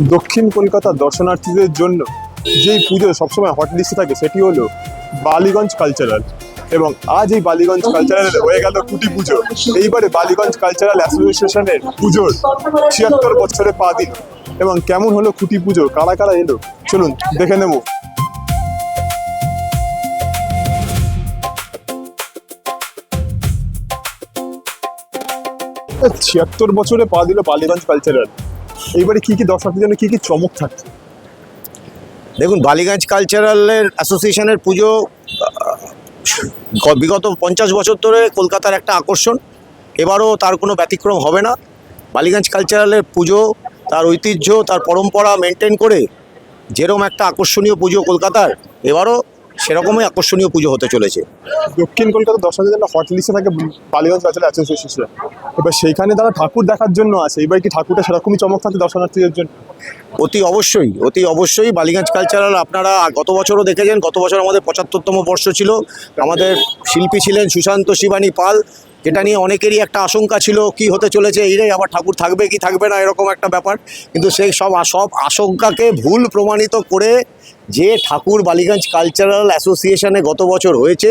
দক্ষিণ কলকাতার দর্শনার্থীদের জন্য যেই পুজো সবসময় হট লিস্টে থাকে সেটি হলো বালিগঞ্জ কালচারাল। এবং আজ এই বালিগঞ্জ কালচারাল হয়ে গেল খুঁটি পুজো। এইবারে বালিগঞ্জ কালচারাল অ্যাসোসিয়েশনের পুজোর ৭৬ বছরে পা দিল। এবং কেমন হলো খুঁটি পুজো, কারা কারা এলো চলুন দেখে নেব। ৭৬ বছরে পা দিল বালিগঞ্জ কালচারাল। এইবারে কি কি দর্শনার্থীর জন্য কি কি চমক থাকছে? দেখুন, বালিগঞ্জ কালচারালের অ্যাসোসিয়েশনের পুজো বিগত ৫০ বছর ধরে কলকাতার একটা আকর্ষণ। এবারও তার কোনো ব্যতিক্রম হবে না। বালিগঞ্জ কালচারালের পুজো তার ঐতিহ্য, তার পরম্পরা মেনটেন করে যেরকম একটা আকর্ষণীয় পুজো কলকাতার, এবারও সেরকমই আকর্ষণীয় পুজো হতে চলেছে। দক্ষিণ কলকাতার দর্শনার্থীদের জন্য হট লিস্টে থাকে বালিগঞ্জ কালচারাল অ্যাসোসিয়েশন। এবার সেইখানে তারা ঠাকুর দেখার জন্য আসে। এবার কি ঠাকুরটা সেরকমই চমক থাকে দর্শনার্থীদের জন্য? অতি অবশ্যই বালিগঞ্জ কালচারাল আপনারা গত বছরও দেখেছেন। গত বছর আমাদের ৭৫তম বর্ষ ছিল। আমাদের শিল্পী ছিলেন সুশান্ত শিবানী পাল, যেটা নিয়ে অনেকেরই একটা আশঙ্কা ছিল কি হতে চলেছে, এইটাই আবার ঠাকুর থাকবে কি থাকবে না, এরকম একটা ব্যাপার। কিন্তু সেই সব আশঙ্কাকে ভুল প্রমাণিত করে যে ঠাকুর বালিগঞ্জ কালচারাল অ্যাসোসিয়েশনে গত বছর হয়েছে,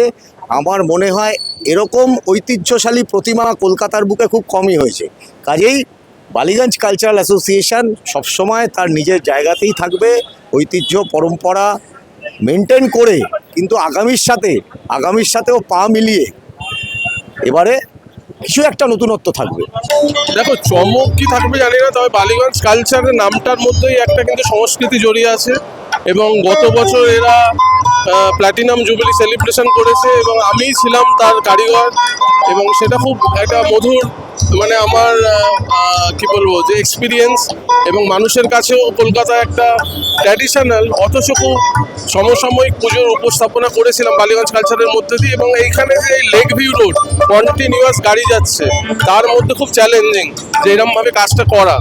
আমার মনে হয় এরকম ঐতিহ্যশালী প্রতিমা কলকাতার বুকে খুব কমই হয়েছে। কাজেই বালিগঞ্জ কালচারাল অ্যাসোসিয়েশন সবসময় তার নিজের জায়গাতেই থাকবে, ঐতিহ্য পরম্পরা মেনটেন করে, কিন্তু আগামীর সাথেও পা মিলিয়ে এবারে কিছু একটা নতুনত্ব থাকবে। দেখো, চমক কি থাকবে জানি না, তবে বালিগঞ্জ কালচারের নামটার মধ্যেই একটা কিন্তু সংস্কৃতি জড়িয়ে আছে। এবং গত বছর এরা প্ল্যাটিনাম জুবিলি সেলিব্রেশন করেছে এবং আমিই ছিলাম তার কারিগর। এবং সেটা খুব একটা মধুর, মানে আমার কি বলবো, যে এক্সপিরিয়েন্স। এবং মানুষের কাছেও কলকাতা একটা ট্র্যাডিশনাল অথচ খুব সমসাময়িক পুজোর উপস্থাপনা করেছিলাম বালিগঞ্জ কালচারের মধ্যে দিয়ে। এবং এইখানে যে এই লেক ভিউ রোড কন্টিনিউয়াস গাড়ি যাচ্ছে, তার মধ্যে খুব চ্যালেঞ্জিং যে এরকমভাবে কাজটা করা।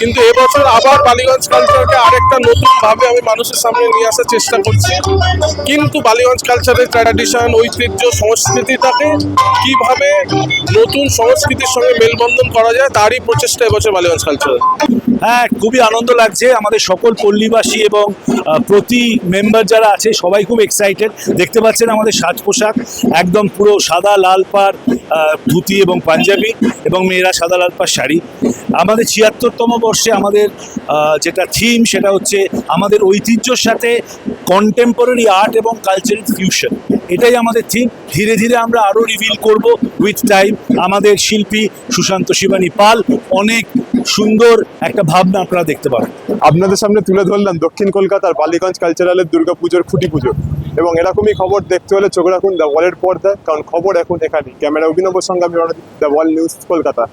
কিন্তু এবছর আবার বালিগঞ্জ কালচারকে আরেকটা নতুনভাবে আমি মানুষের সামনে নিয়ে আসার চেষ্টা করছি। কিন্তু বালিগঞ্জ কালচারের ট্র্যাডিশন, ঐতিহ্য, সংস্কৃতিটাকে কিভাবে নতুন সংস্কৃতির সঙ্গে মেলবন্ধন করা যায়, তারই প্রচেষ্টা এবছর বালিগঞ্জ কালচার। হ্যাঁ, খুবই আনন্দ লাগছে। আমাদের সকল পল্লীবাসী এবং প্রতি মেম্বার যারা আছে সবাই খুব এক্সাইটেড। দেখতে পাচ্ছেন আমাদের সাজ পোশাক একদম পুরো সাদা লাল পাড় ধুতি এবং পাঞ্জাবি, এবং মেয়েরা সাদা লাল পাড় শাড়ি। আমাদের ৭৬তম বর্ষে আমাদের যেটা থিম সেটা হচ্ছে আমাদের ঐতিহ্যর সাথে কন্টেম্পোরারি আর্ট এবং কালচারাল ফিউশন। এটাই আমাদের থিম। ধীরে ধীরে আমরা আরও রিভিল করব উইথ টাইম। আমাদের শিল্পী সুশান্ত শিবানী পাল অনেক সুন্দর একটা ভাবনা আপনারা দেখতে পাবেন। আপনাদের সামনে তুলে ধরলাম দক্ষিণ কলকাতার বালিগঞ্জ কালচারালের দুর্গাপুজোর খুঁটি পুজো। এবং এরকমই খবর দেখতে হলে চোখ রাখুন দ্য ওয়ালের পর্দায়, কারণ খবর এখন এখানেই। ক্যামেরা অভিনব সঙ্গে আমি দ্য ওয়াল নিউজ, কলকাতা।